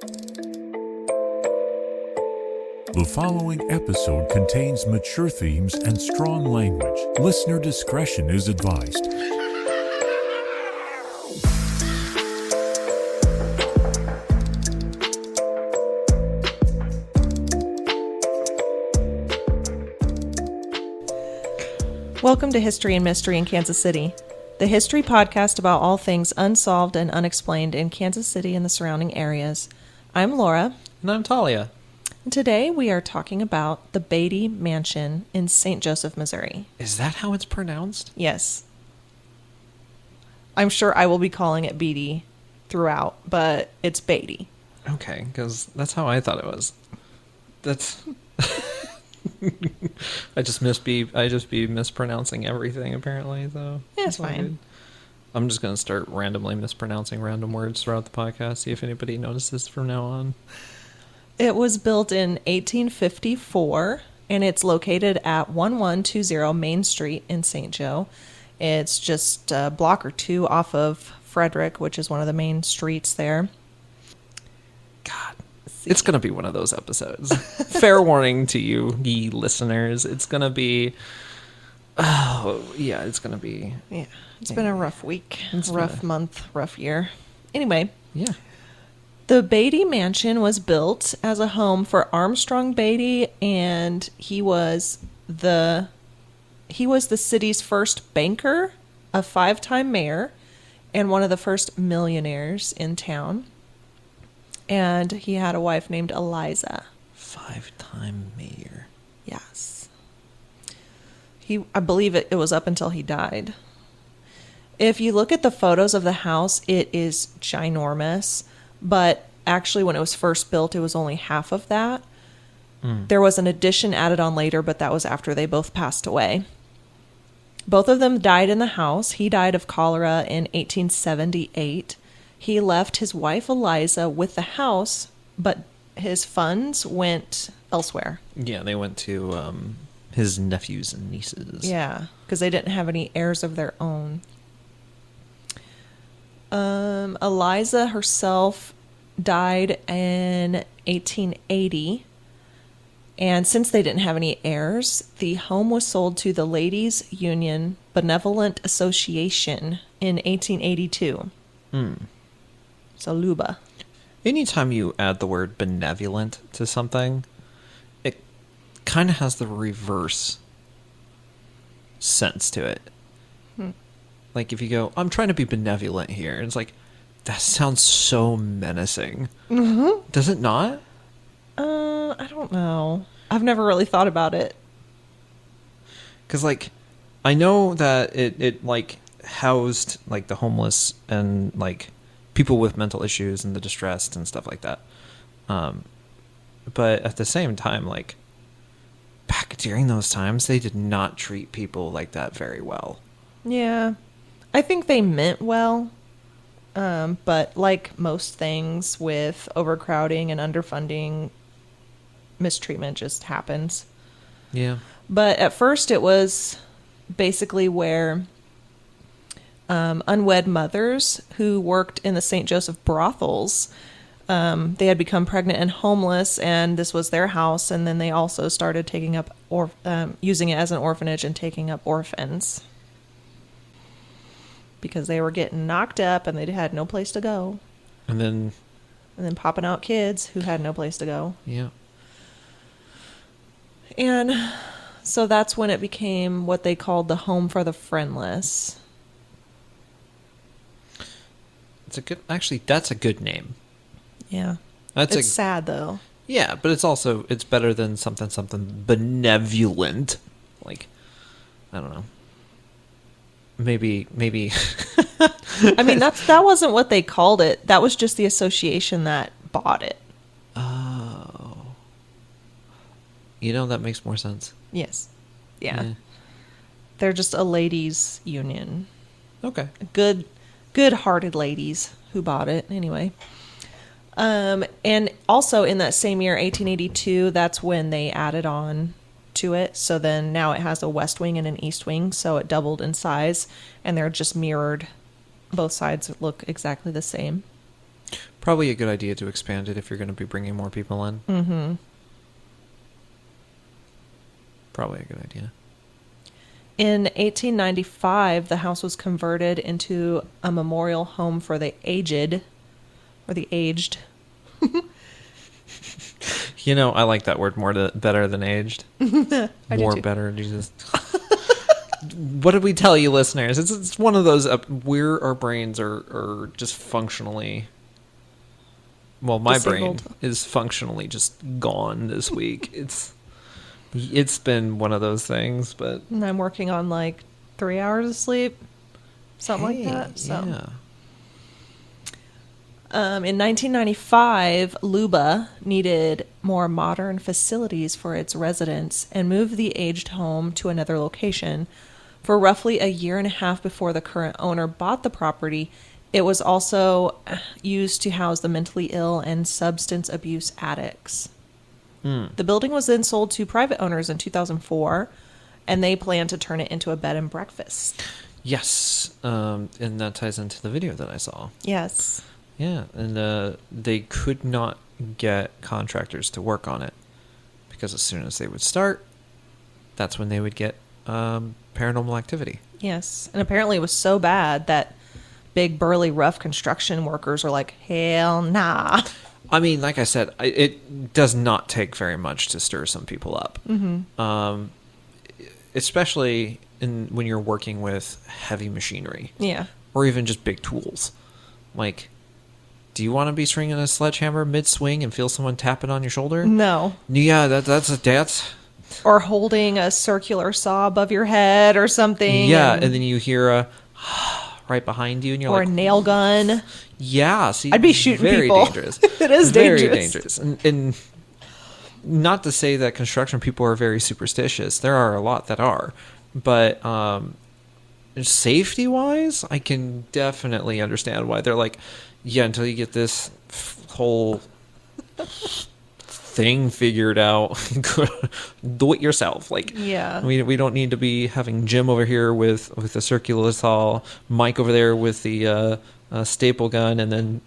The following episode contains mature themes and strong language. Listener discretion is advised. Welcome to History and Mystery in Kansas City, the history podcast about all things unsolved and unexplained in Kansas City and the surrounding areas. I'm Laura. And I'm Tahlia. And today we are talking about the Beattie Mansion in St. Joseph, Missouri. Is that how it's pronounced? Yes. I'm sure I will be calling it Beattie throughout, but it's Beattie. Okay, because that's how I thought it was. That's... I just be mispronouncing everything apparently, so yeah, it's fine. Good. I'm just gonna start randomly mispronouncing random words throughout the podcast, see if anybody notices from now on. It was built in 1854 and it's located at 1120 Main Street in St. Joe. It's just a block or two off of Frederick, which is one of the main streets there. God, it's going to be one of those episodes. Fair warning to you, ye listeners. It's going to be... Oh, yeah, it's going to be... Yeah, it's been a rough week, rough month, rough year. Anyway. Yeah. The Beattie Mansion was built as a home for Armstrong Beattie, and he was the city's first banker, a 5-time mayor, and one of the first millionaires in town. And he had a wife named Eliza. 5-time mayor. Yes. I believe it was up until he died. If you look at the photos of the house, it is ginormous. But actually, when it was first built, it was only half of that. There was an addition added on later, but that was after they both passed away. Both of them died in the house. He died of cholera in 1878. He left his wife Eliza with the house, but his funds went elsewhere. Yeah, they went to his nephews and nieces. Yeah, because they didn't have any heirs of their own. Eliza herself died in 1880, and since they didn't have any heirs, the home was sold to the Ladies' Union Benevolent Association in 1882. So Luba. Anytime you add the word benevolent to something, it kind of has the reverse sense to it. Like if you go, I'm trying to be benevolent here, and it's like, that sounds so menacing. Mm-hmm. Does it not? I don't know. I've never really thought about it. Because, like, I know that it like, housed, like, the homeless and, like, people with mental issues and the distressed and stuff like that. But at the same time, like, back during those times, they did not treat people like that very well. Yeah. I think they meant well. But like most things with overcrowding and underfunding, mistreatment just happens. Yeah. But at first it was basically where unwed mothers who worked in the St. Joseph brothels, they had become pregnant and homeless, and this was their house. And then they also started taking up using it as an orphanage and taking up orphans. Because they were getting knocked up and they had no place to go. And then popping out kids who had no place to go. Yeah. And so that's when it became what they called the home for the friendless. That's a good name. Yeah. It's sad though. Yeah, but it's better than something benevolent. Like, I don't know. Maybe. I mean, that wasn't what they called it. That was just the association that bought it. Oh. That makes more sense. Yes. Yeah. They're just a ladies' union. Okay. Good-hearted ladies who bought it. Anyway. And also in that same year, 1882, that's when they added on to it. So then now it has a west wing and an east wing, so it doubled in size, and they're just mirrored. Both sides look exactly the same. Probably a good idea to expand it if you're going to be bringing more people in. Mm-hmm. Probably a good idea. In 1895, the house was converted into a memorial home for the aged, or the aged. You know, I like that word better than aged. I More do too. better, Jesus. What did we tell you, listeners? It's one of those where our brains are just functionally. Well, my Disabled. brain is functionally just gone this week. It's been one of those things, but And I'm working on like 3 hours of sleep, something like that. So. Yeah. In 1995, Luba needed more modern facilities for its residents and moved the aged home to another location. For roughly a year and a half before the current owner bought the property, it was also used to house the mentally ill and substance abuse addicts. The building was then sold to private owners in 2004, and they plan to turn it into a bed and breakfast. Yes, and that ties into the video that I saw. Yes. Yeah, and they could not get contractors to work on it because as soon as they would start, that's when they would get paranormal activity. Yes. And apparently it was so bad that big, burly, rough construction workers were like, hell nah. I mean, like I said, it does not take very much to stir some people up. Mm-hmm. Especially when you're working with heavy machinery. Yeah. Or even just big tools. Like, do you want to be swinging a sledgehammer mid-swing and feel someone tapping on your shoulder? No. Yeah, that's... Or holding a circular saw above your head or something. Yeah, and then you hear a right behind you, and you're or like... a nail gun. Yeah, see... I'd be shooting very people. Dangerous. It is very dangerous. And not to say that construction people are very superstitious. There are a lot that are. But safety-wise, I can definitely understand why they're like, yeah, until you get this whole thing figured out, do it yourself. Like, Yeah. we don't need to be having Jim over here with a circular saw, Mike over there with the staple gun, and then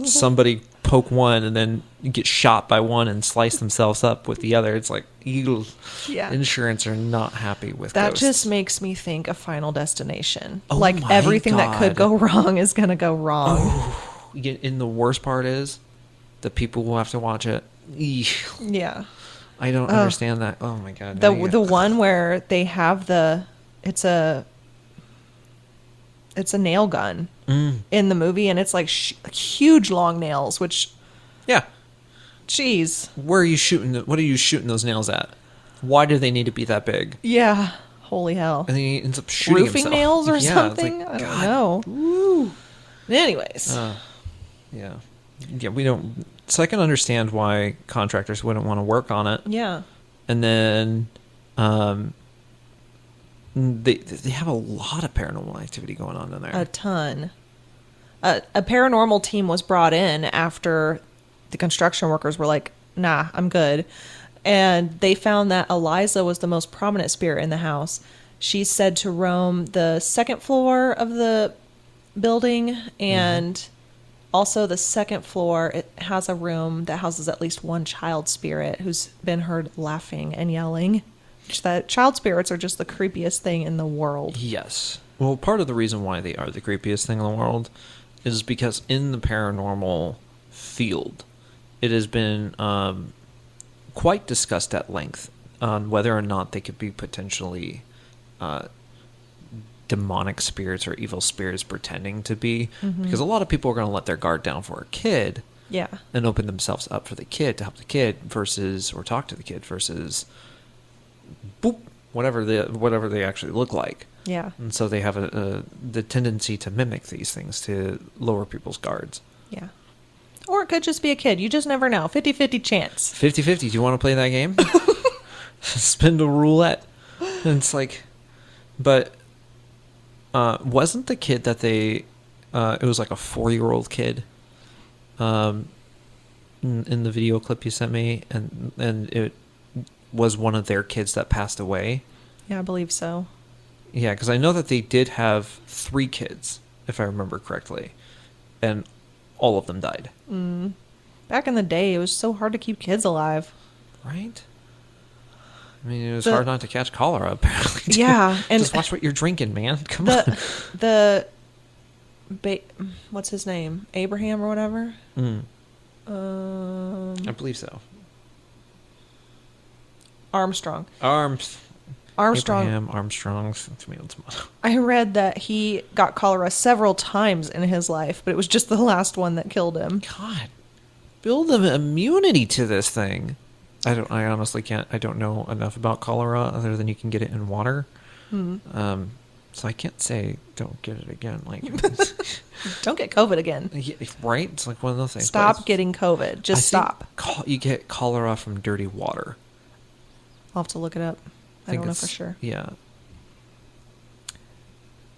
somebody poke one and then get shot by one and slice themselves up with the other. It's like, ew. Yeah. Insurance are not happy with That ghosts. just makes me think of Final Destination. Oh like my everything that could God. go wrong is going to go wrong. And the worst part is the people who have to watch it. Eesh. Yeah. I don't understand that. Oh my God. The one where they have it's a nail gun in the movie, and it's like huge long nails, which, yeah. geez. Where are you shooting? What are you shooting those nails at? Why do they need to be that big? Yeah. Holy hell. And then he ends up shooting Roofing himself. nails or Yeah, it's something? like, I don't God. know. Woo. Anyways. Yeah. Yeah, we don't... So I can understand why contractors wouldn't want to work on it. Yeah. And then they have a lot of paranormal activity going on in there. A ton. A paranormal team was brought in after the construction workers were like, nah, I'm good. And they found that Eliza was the most prominent spirit in the house. She's said to roam the second floor of the building, and also the second floor, it has a room that houses at least one child spirit who's been heard laughing and yelling. That child spirits are just the creepiest thing in the world. Yes. Well, part of the reason why they are the creepiest thing in the world is because in the paranormal field, it has been quite discussed at length on whether or not they could be potentially demonic spirits or evil spirits pretending to be. Because a lot of people are going to let their guard down for a kid Yeah. and open themselves up for the kid to help the kid or talk to the kid versus boop, whatever they actually look like. Yeah. And so they have the tendency to mimic these things to lower people's guards. Yeah. Or it could just be a kid. You just never know. 50-50 chance. 50-50. Do you want to play that game? Spin the roulette. And it's like... But wasn't the kid that they... it was like a 4-year-old kid in the video clip you sent me, and it was one of their kids that passed away? Yeah, I believe so. Yeah, because I know that they did have 3 kids, if I remember correctly. And all of them died. Back in the day, it was so hard to keep kids alive. Right? I mean, it was hard not to catch cholera, apparently. Yeah. And just watch what you're drinking, man. Come on. What's his name? Abraham or whatever? I believe so. Armstrong. Abraham Armstrong's tomatoes. I read that he got cholera several times in his life, but it was just the last one that killed him. God, build an immunity to this thing. I honestly can't. I don't know enough about cholera other than you can get it in water. So I can't say don't get it again. Like, don't get COVID again. Yeah, right? It's like one of those things. Stop getting COVID. Just stop. You get cholera from dirty water. I'll have to look it up. I don't know for sure. Yeah.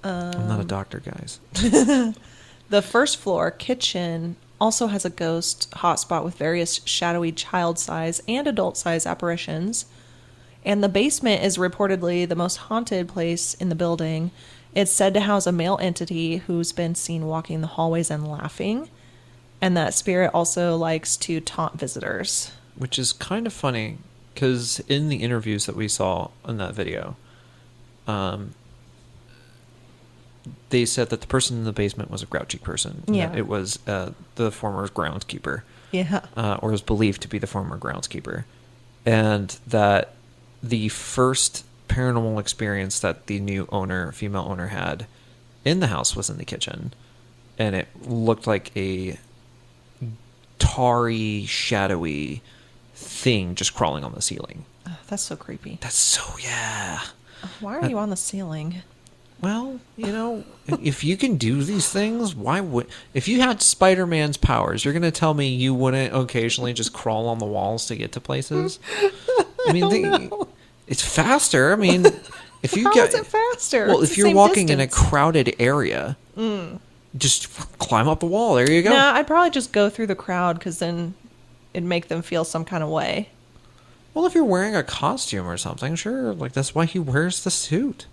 I'm not a doctor, guys. The first floor kitchen also has a ghost hotspot with various shadowy child-size and adult-size apparitions. And the basement is reportedly the most haunted place in the building. It's said to house a male entity who's been seen walking the hallways and laughing. And that spirit also likes to taunt visitors. Which is kind of funny, because in the interviews that we saw in that video, they said that the person in the basement was a grouchy person. Yeah. It was the former groundskeeper. Yeah. Or is believed to be the former groundskeeper. And that the first paranormal experience that the new owner, female owner, had in the house was in the kitchen. And it looked like a tarry, shadowy thing just crawling on the ceiling. Oh, that's so creepy. That's so, yeah. Why are you on the ceiling? Well, you know, if you can do these things, why would... If you had Spider-Man's powers, you're going to tell me you wouldn't occasionally just crawl on the walls to get to places? I mean, it's faster. I mean, if you How is it faster? Well, It's if the you're same walking in a distance. crowded area, just climb up the wall. There you go. No, I'd probably just go through the crowd because then it'd make them feel some kind of way. Well, if you're wearing a costume or something, sure. Like, that's why he wears the suit.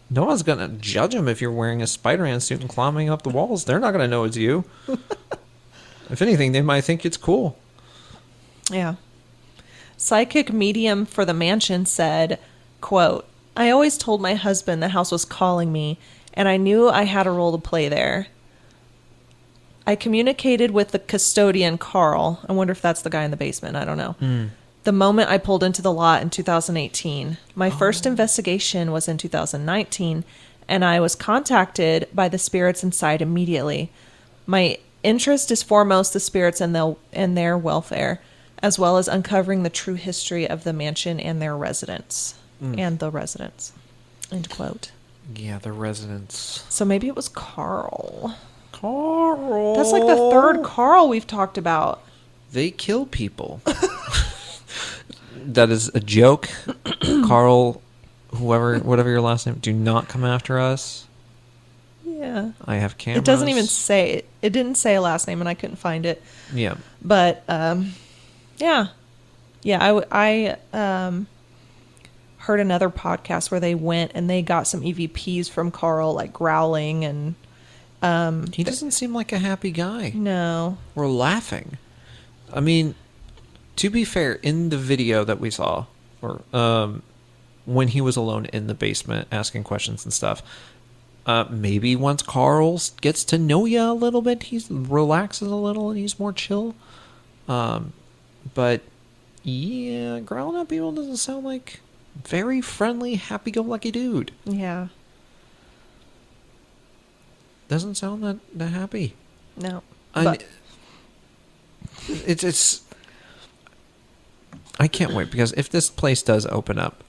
No one's going to judge him if you're wearing a Spider-Man suit and climbing up the walls. They're not going to know it's you. If anything, they might think it's cool. Yeah. Psychic medium for the mansion said, quote, "I always told my husband the house was calling me, and I knew I had a role to play there. I communicated with the custodian, Carl." I wonder if that's the guy in the basement. I don't know. The moment I pulled into the lot in 2018. My first investigation was in 2019, and I was contacted by the spirits inside immediately. My interest is foremost the spirits and their welfare, as well as uncovering the true history of the mansion and their residents. And the residents. End quote. Yeah, the residents. So maybe it was Carl. Carl. That's like the third Carl we've talked about. They kill people. That is a joke. Carl, whatever your last name, do not come after us. Yeah. I have cameras. It doesn't even say it. It didn't say a last name, and I couldn't find it. Yeah. But yeah. I heard another podcast where they went and they got some EVPs from Carl, like growling and He doesn't seem like a happy guy. no. We're laughing. I mean, to be fair, in the video that we saw, or when he was alone in the basement asking questions and stuff, maybe once Carl gets to know you a little bit, he relaxes a little and he's more chill. But yeah, growling at people doesn't sound like very friendly, happy-go-lucky dude. Yeah. Doesn't sound that happy. No. And it's I can't wait, because if this place does open up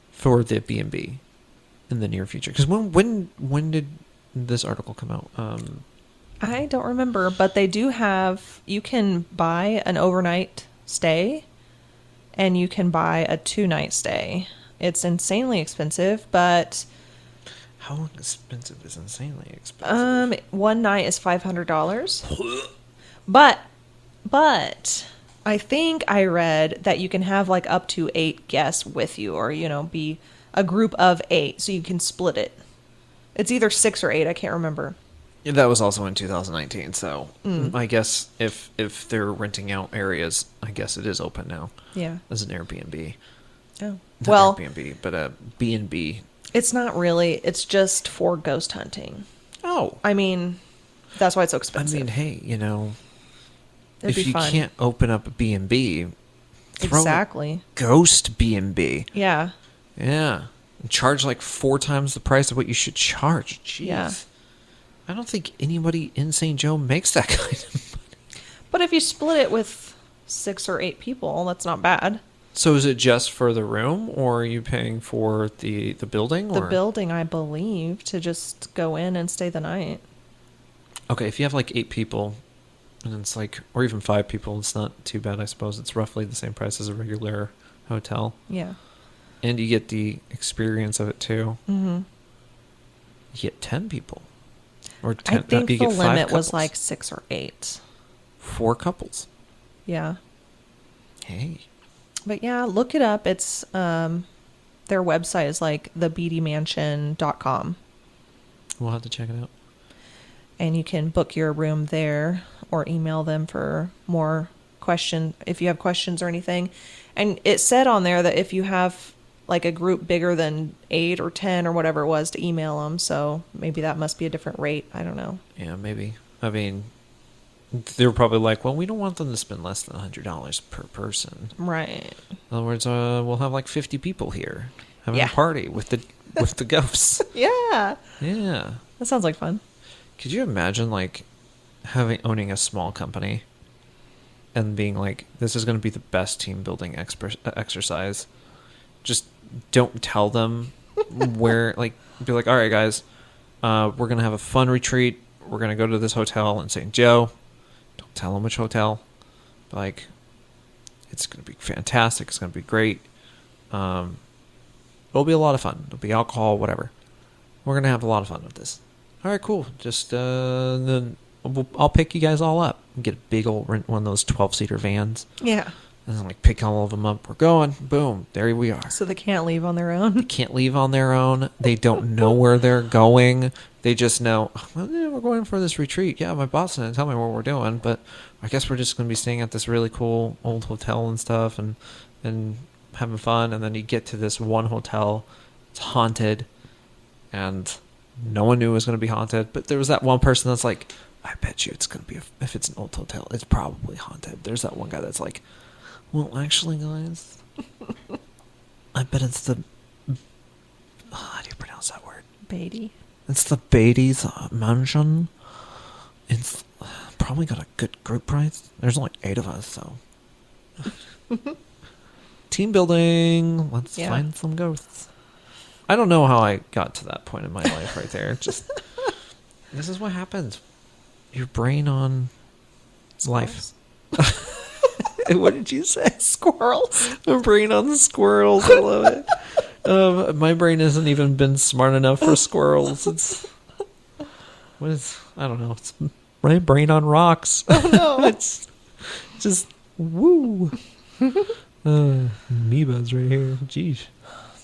for the B&B in the near future, because when did this article come out? I don't remember, but they do have, you can buy an overnight stay and you can buy a 2-night stay. It's insanely expensive, but How expensive is insanely expensive? one night is $500. But I think I read that you can have like up to 8 guests with you, or be a group of 8, so you can split it. It's either 6 or 8, I can't remember. That was also in 2019, so I guess if they're renting out areas, I guess it is open now. Yeah. As an Airbnb. Oh. Not Well, Airbnb, but a B&B. it's not really. It's just for ghost hunting. Oh. I mean, that's why it's so I expensive. mean, hey, It'd if be you fun. can't open up a B&B, throw Exactly. a ghost B&B. Yeah. Yeah. And charge like 4 times the price of what you should charge. Jeez. Yeah. I don't think anybody in St. Joe makes that kind of money. But if you split it with 6 or 8 people, that's not bad. So is it just for the room, or are you paying for the building? The or? building, I believe, to just go in and stay the night. Okay, if you have like 8 people, and it's like, or even 5 people, it's not too bad, I suppose. It's roughly the same price as a regular hotel. Yeah. And you get the experience of it too. Mm-hmm. You get 10 people. Or 10, I think you the get 5 limit was couples. like 6 or 8. 4 couples. Yeah. Hey. But yeah, look it up. It's their website is like thebeattiemansion.com. We'll have to check it out. And you can book your room there or email them for more question if you have questions or anything. And it said on there that if you have like a group bigger than 8 or 10 or whatever it was, to email them. So maybe that must be a different rate. I don't know. Yeah, maybe. I mean, they were probably like, well, we don't want them to spend less than $100 per person. Right. In other words, we'll have like 50 people here having Yeah. a party with the ghosts. Yeah. Yeah. That sounds like fun. Could you imagine like owning a small company and being like, this is going to be the best team building exercise? Just don't tell them where, like, be like, all right, guys, we're going to have a fun retreat. We're going to go to this hotel in St. Joe. Don't tell them which hotel. Like, it's going to be fantastic. It's going to be great. It'll be a lot of fun. There'll be alcohol, whatever. We're going to have a lot of fun with this. All right, cool. Just then I'll pick you guys all up. Get a big old rent one of those 12-seater vans. Yeah. And then like pick all of them up. We're going. Boom. There we are. So they can't leave on their They own. can't leave on their own. They don't know where they're going. They just know, well, yeah, we're going for this retreat. Yeah, my boss didn't tell me what we're doing, but I guess we're just going to be staying at this really cool old hotel and stuff and having fun. And then you get to this one hotel. It's haunted. And no one knew it was going to be haunted. But there was that one person that's like, I bet you it's going to be, if it's an old hotel, it's probably haunted. There's that one guy that's like, well, actually, guys, I bet it's the... how do you pronounce that word? Beattie. It's the Beattie Mansion. It's probably got a good group price. There's only 8 of us, so... Team building. Let's Yeah. find some ghosts. I don't know how I got to that point in my life right there. Just... this is what happens. Your brain on life. What did you say? Squirrels. My brain on the squirrels. I love it. My brain hasn't even been smart enough for squirrels. It's what is, I don't know. It's my brain on rocks. Oh no. It's just woo. Amoebas right here. Jeez.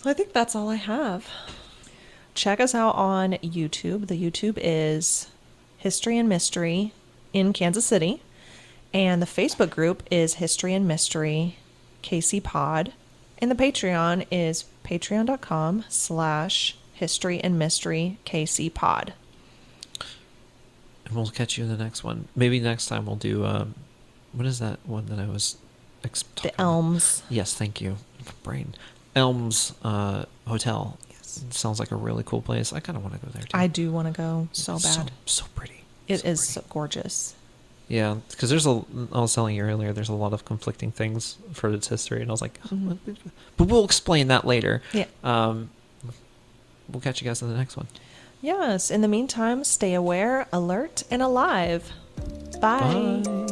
I think that's all I have. Check us out on YouTube. The YouTube is History and Mystery in Kansas City. And the Facebook group is History and Mystery KC And the Patreon is patreon.com/History and Mystery KC And we'll catch you in the next one. Maybe next time we'll do, what is that one that I was talking The Elms. about? Yes, thank you. Brain. Elms Hotel. Yes. It sounds like a really cool place. I kind of want to go there too. I do want to go so bad. So pretty. It is pretty. so gorgeous. Yeah, because I was telling you earlier, there's a lot of conflicting things for its history, and I was like, but we'll explain that later. Yeah. We'll catch you guys in the next one. Yes. In the meantime, stay aware, alert, and alive. Bye. Bye.